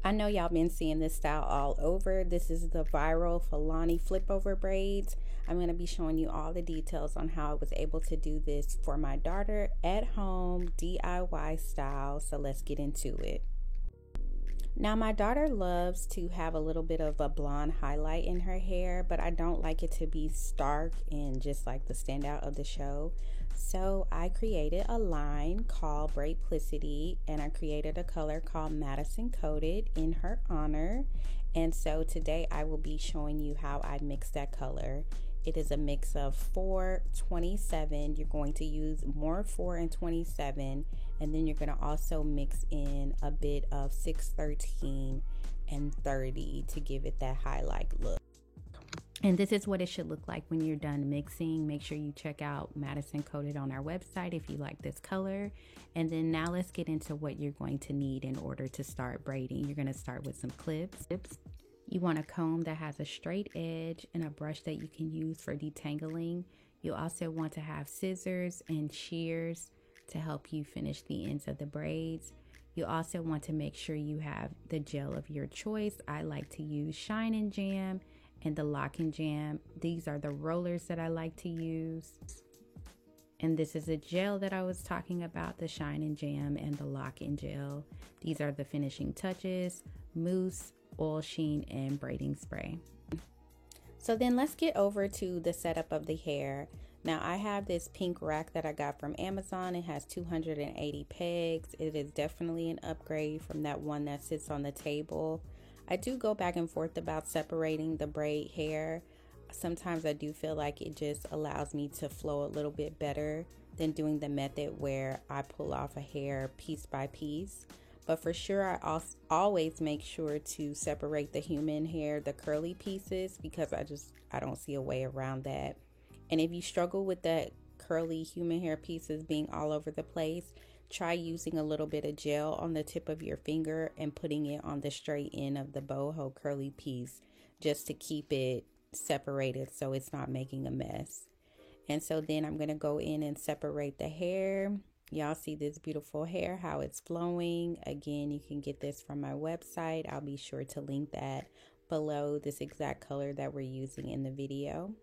I know y'all been seeing this style all over. This is the viral Fulani flip over braids. I'm going to be showing you all the details on how I was able to do this for my daughter at home DIY style. So let's get into it. Now my daughter loves to have a little bit of a blonde highlight in her hair, but I don't like it to be stark and just like the standout of the show. So I created a line called Braidplicity, and I created a color called Madison Coated in her honor. And so today I will be showing you how I mix that color. It is a mix of 427. You're going to use more 4 and 27, and then you're going to also mix in a bit of 613 and 30 to give it that highlight look. And this is what it should look like when you're done mixing. Make sure you check out Madison Coated on our website if you like this color. And then now let's get into what you're going to need in order to start braiding. You're going to start with some clips. You want a comb that has a straight edge and a brush that you can use for detangling. You also want to have scissors and shears to help you finish the ends of the braids. You also want to make sure you have the gel of your choice. I like to use Shine and Jam and the Lock and Jam. These are the rollers that I like to use. And this is a gel that I was talking about, the Shine and Jam and the Lock and Gel. These are the finishing touches, mousse, oil sheen, and braiding spray. So then let's get over to the setup of the hair. Now I have this pink rack that I got from Amazon. It has 280 pegs. It is definitely an upgrade from that one that sits on the table. I do go back and forth about separating the braid hair. Sometimes I do feel like it just allows me to flow a little bit better than doing the method where I pull off a hair piece by piece. But for sure, I always make sure to separate the human hair, the curly pieces, because I don't see a way around that. And if you struggle with that curly human hair pieces being all over the place, try using a little bit of gel on the tip of your finger and putting it on the straight end of the boho curly piece just to keep it separated so it's not making a mess. And so then I'm going to go in and separate the hair. Y'all see this beautiful hair, how it's flowing. Again, you can get this from my website. I'll be sure to link that below, this exact color that we're using in the video.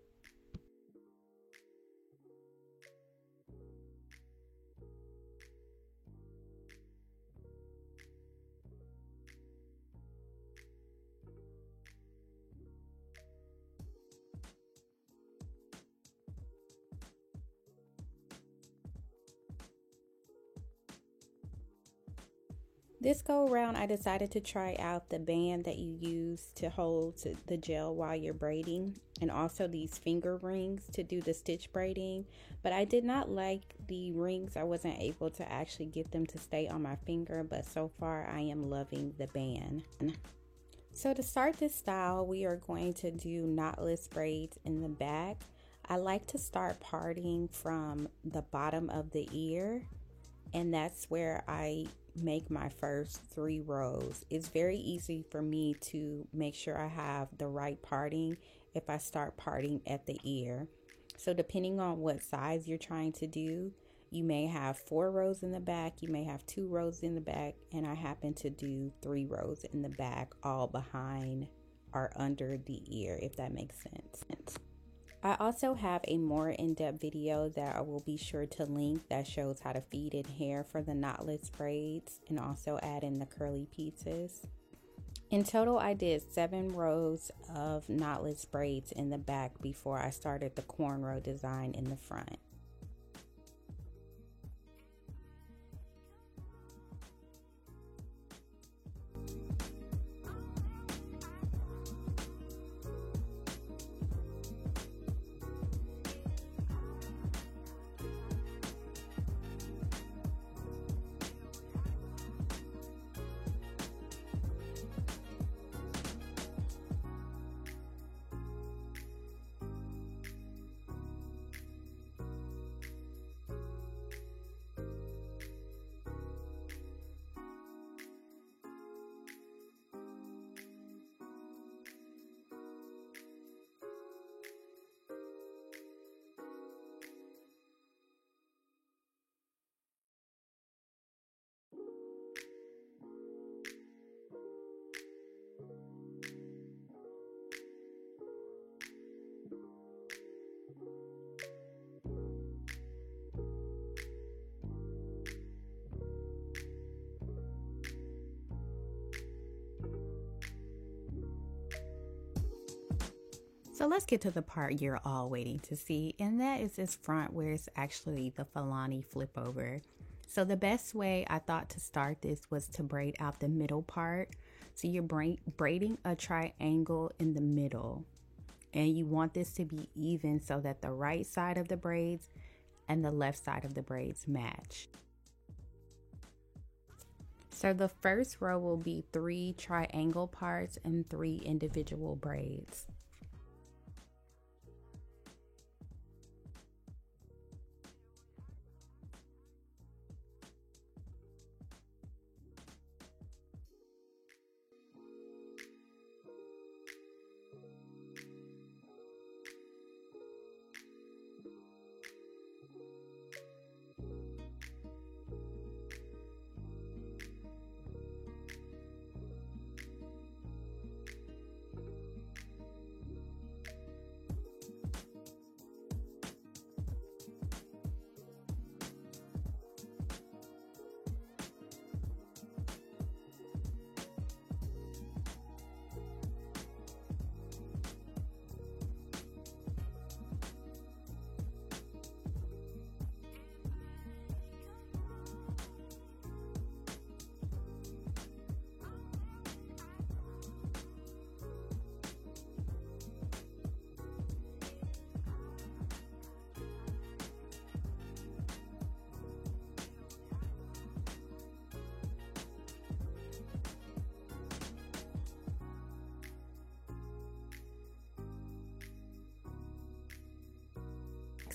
This go around, I decided to try out the band that you use to hold the gel while you're braiding, and also these finger rings to do the stitch braiding. But I did not like the rings. I wasn't able to actually get them to stay on my finger, but so far I am loving the band. So to start this style, we are going to do knotless braids in the back. I like to start parting from the bottom of the ear, and that's where I make my first 3 rows. It's very easy for me to make sure I have the right parting if I start parting at the ear. So depending on what size you're trying to do, you may have 4 rows in the back, you may have 2 rows in the back, and I happen to do 3 rows in the back, all behind or under the ear, if that makes sense. I also have a more in-depth video that I will be sure to link that shows how to feed in hair for the knotless braids and also add in the curly pieces. In total, I did 7 rows of knotless braids in the back before I started the cornrow design in the front. So let's get to the part you're all waiting to see, and that is this front where it's actually the Falani flip over. So the best way I thought to start this was to braid out the middle part. So you're braiding a triangle in the middle, and you want this to be even so that the right side of the braids and the left side of the braids match. So the first row will be 3 triangle parts and 3 individual braids.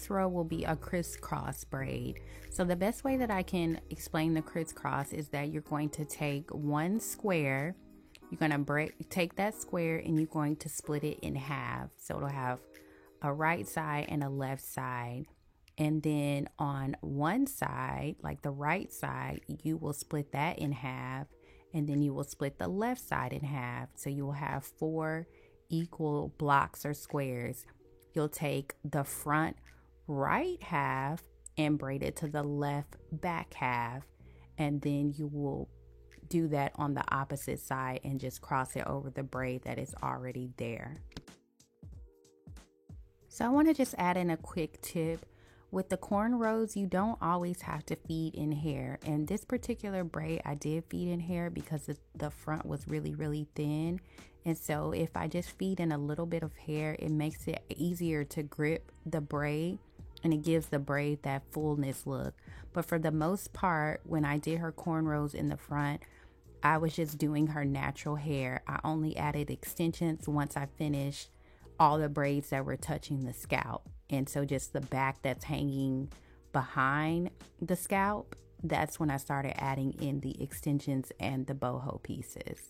Next row will be a crisscross braid. So the best way that I can explain the crisscross is that you're going to take one square, you're going to take that square and you're going to split it in half. So it'll have a right side and a left side. And then on one side, like the right side, you will split that in half, and then you will split the left side in half. So you will have 4 equal blocks or squares. You'll take the front right half and braid it to the left back half, and then you will do that on the opposite side and just cross it over the braid that is already there. So I want to just add in a quick tip. With the cornrows, you don't always have to feed in hair. And this particular braid, I did feed in hair because the front was really thin. And so if I just feed in a little bit of hair, it makes it easier to grip the braid and it gives the braid that fullness look. But for the most part, when I did her cornrows in the front, I was just doing her natural hair. I only added extensions once I finished all the braids that were touching the scalp. And so just the back that's hanging behind the scalp, that's when I started adding in the extensions and the boho pieces.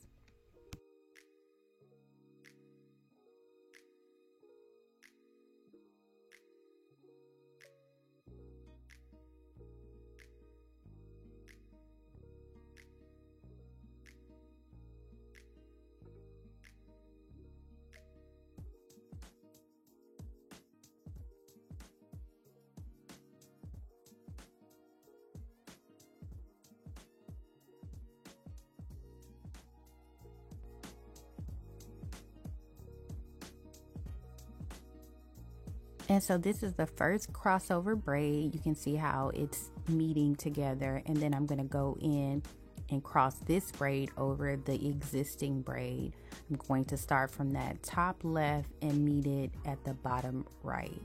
And so this is the first crossover braid. You can see how it's meeting together, and then I'm going to go in and cross this braid over the existing braid. I'm going to start from that top left and meet it at the bottom right,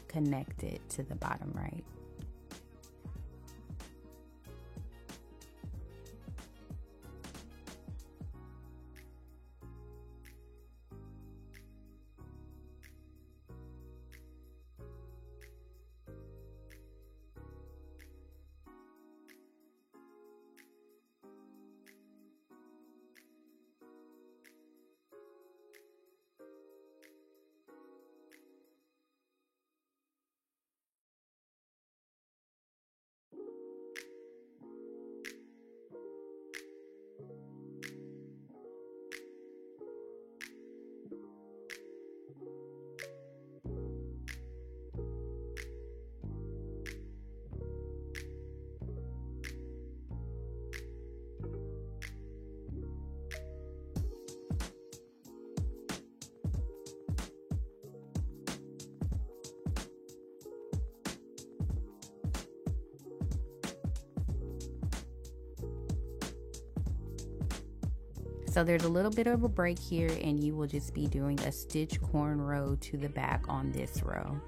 connect it to the bottom right. So there's a little bit of a break here, and you will just be doing a stitch cornrow to the back on this row.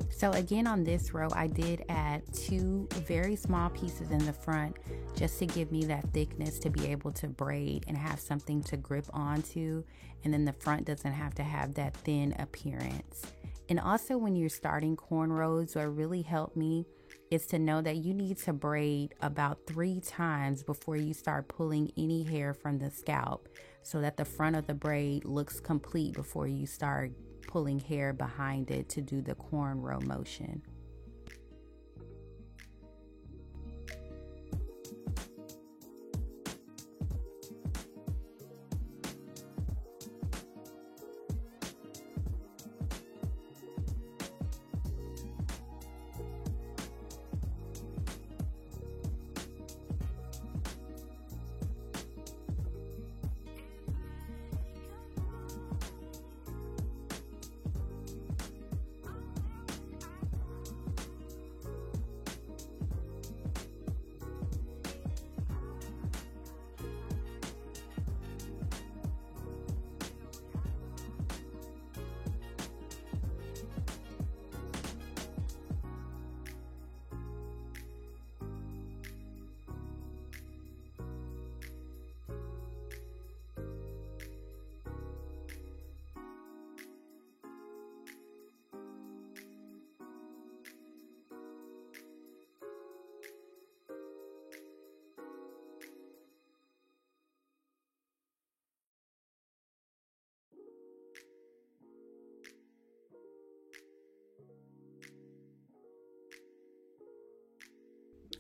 So again, on this row, I did add 2 very small pieces in the front just to give me that thickness to be able to braid and have something to grip onto, and then the front doesn't have to have that thin appearance. And also, when you're starting cornrows, what really helped me is to know that you need to braid about 3 times before you start pulling any hair from the scalp, so that the front of the braid looks complete before you start pulling hair behind it to do the cornrow motion.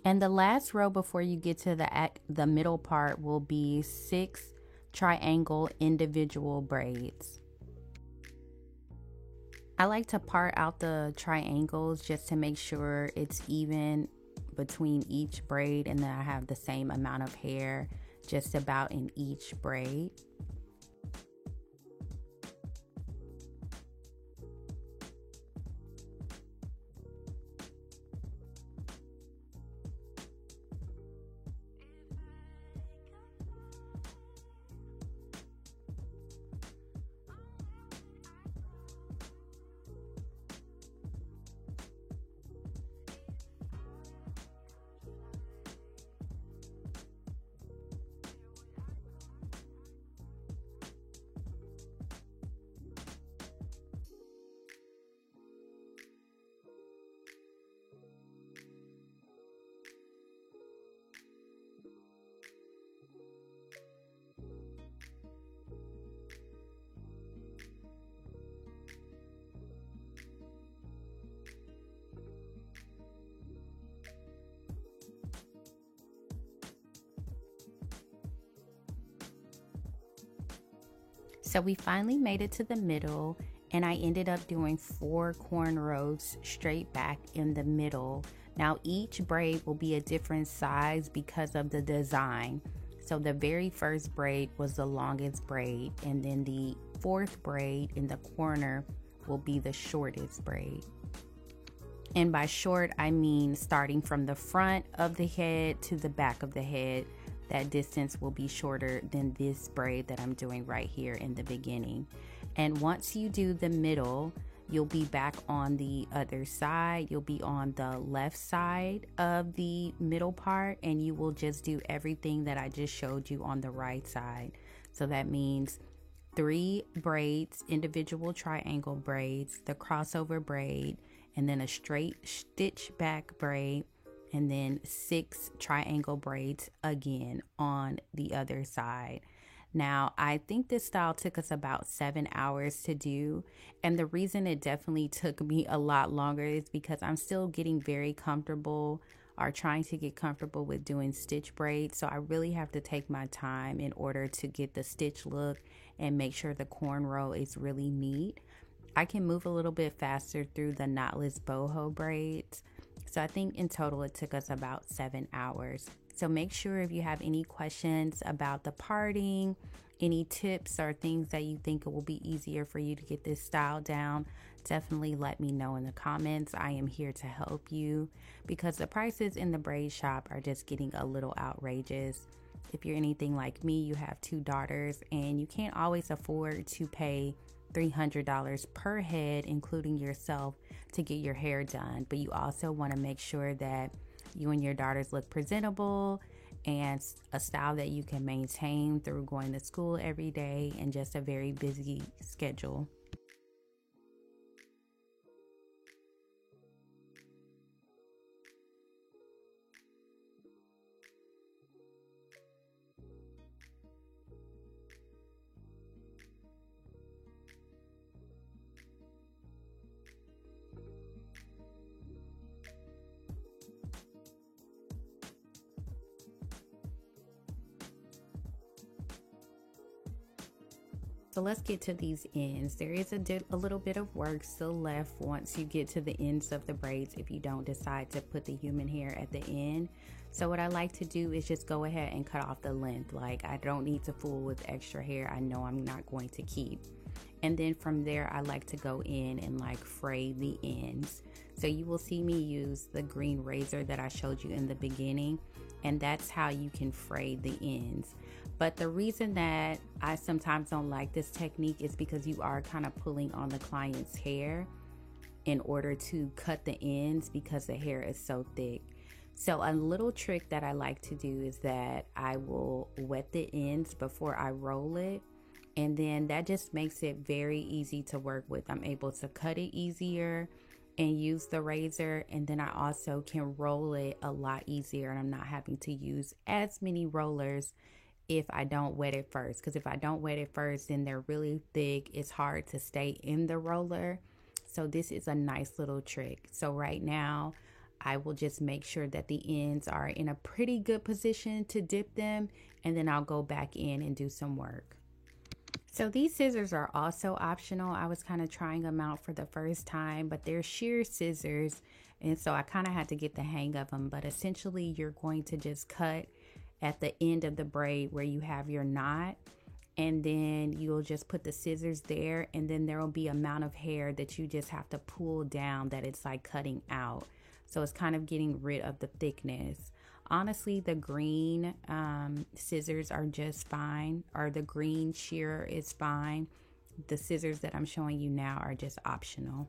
And the last row before you get to the middle part will be 6 triangle individual braids. I like to part out the triangles just to make sure it's even between each braid, and then I have the same amount of hair just about in each braid. So we finally made it to the middle, and I ended up doing 4 cornrows straight back in the middle. Now each braid will be a different size because of the design. So the very first braid was the longest braid, and then the 4th braid in the corner will be the shortest braid. And by short, I mean starting from the front of the head to the back of the head. That distance will be shorter than this braid that I'm doing right here in the beginning. And once you do the middle, you'll be back on the other side. You'll be on the left side of the middle part, and you will just do everything that I just showed you on the right side. So that means 3 braids, individual triangle braids, the crossover braid, and then a straight stitch back braid, and then 6 triangle braids again on the other side. Now, I think this style took us about 7 hours to do, and the reason it definitely took me a lot longer is because I'm still getting very comfortable, or trying to get comfortable with doing stitch braids. So I really have to take my time in order to get the stitch look and make sure the cornrow is really neat. I can move a little bit faster through the knotless boho braids. So I think in total it took us about 7 hours. So make sure if you have any questions about the parting, any tips or things that you think it will be easier for you to get this style down, definitely let me know in the comments. I am here to help you because the prices in the braid shop are just getting a little outrageous. If you're anything like me, you have 2 daughters and you can't always afford to pay $300 per head, including yourself, to get your hair done. But you also want to make sure that you and your daughters look presentable and a style that you can maintain through going to school every day and just a very busy schedule. So let's get to these ends. There is a little bit of work still left once you get to the ends of the braids if you don't decide to put the human hair at the end. So what I like to do is just go ahead and cut off the length. Like, I don't need to fool with extra hair I know I'm not going to keep. And then from there, I like to go in and like fray the ends. So you will see me use the green razor that I showed you in the beginning, and that's how you can fray the ends. But the reason that I sometimes don't like this technique is because you are kind of pulling on the client's hair in order to cut the ends because the hair is so thick. So a little trick that I like to do is that I will wet the ends before I roll it. And then that just makes it very easy to work with. I'm able to cut it easier and use the razor. And then I also can roll it a lot easier. And I'm not having to use as many rollers if I don't wet it first. Because if I don't wet it first, then they're really thick. It's hard to stay in the roller. So this is a nice little trick. So right now, I will just make sure that the ends are in a pretty good position to dip them. And then I'll go back in and do some work. So these scissors are also optional. I was kind of trying them out for the first time, but they're shear scissors. And so I kind of had to get the hang of them. But essentially, you're going to just cut at the end of the braid where you have your knot. And then you'll just put the scissors there. And then there will be an amount of hair that you just have to pull down that it's like cutting out. So it's kind of getting rid of the thickness. Honestly, the green scissors are just fine, or the green shear is fine. The scissors that I'm showing you now are just optional.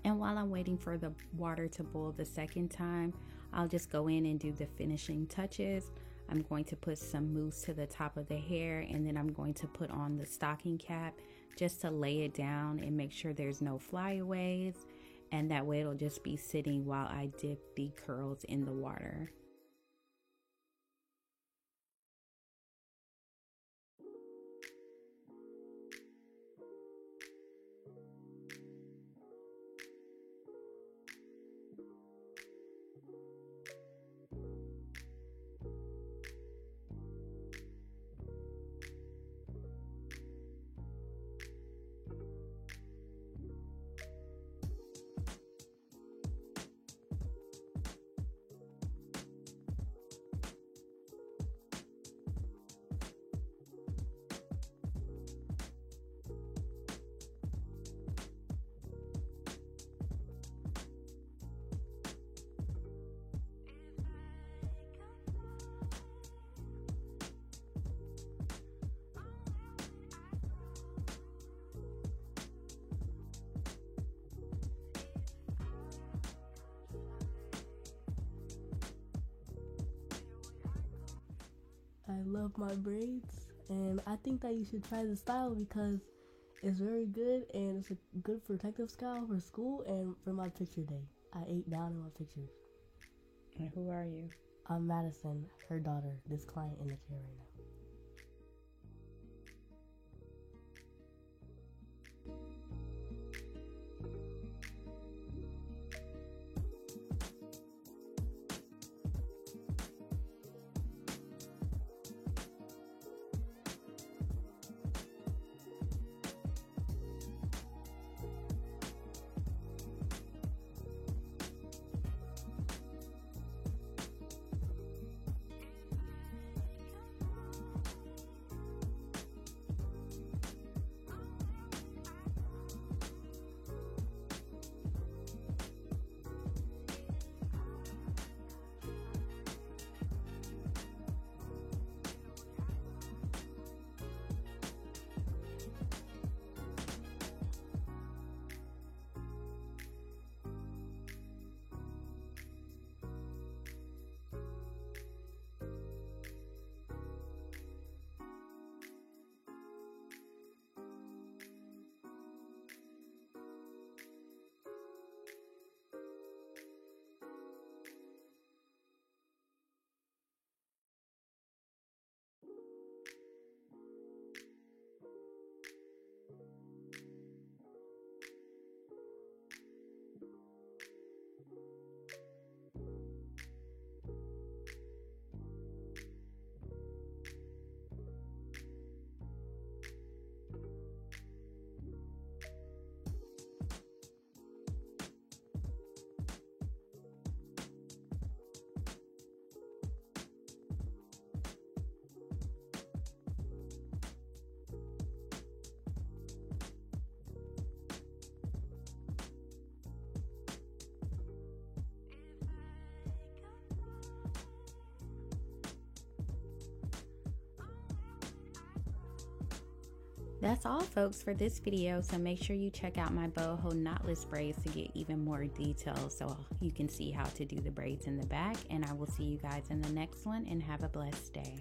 And while I'm waiting for the water to boil the second time, I'll just go in and do the finishing touches. I'm going to put some mousse to the top of the hair, and then I'm going to put on the stocking cap just to lay it down and make sure there's no flyaways. And that way it'll just be sitting while I dip the curls in the water. I love my braids, and I think that you should try the style because it's very good and it's a good protective style for school and for my picture day. I ate down in my pictures. And who are you? I'm Madison, her daughter, this client in the chair right now. That's all, folks, for this video. So make sure you check out my boho knotless braids to get even more details so you can see how to do the braids in the back. And I will see you guys in the next one, and have a blessed day.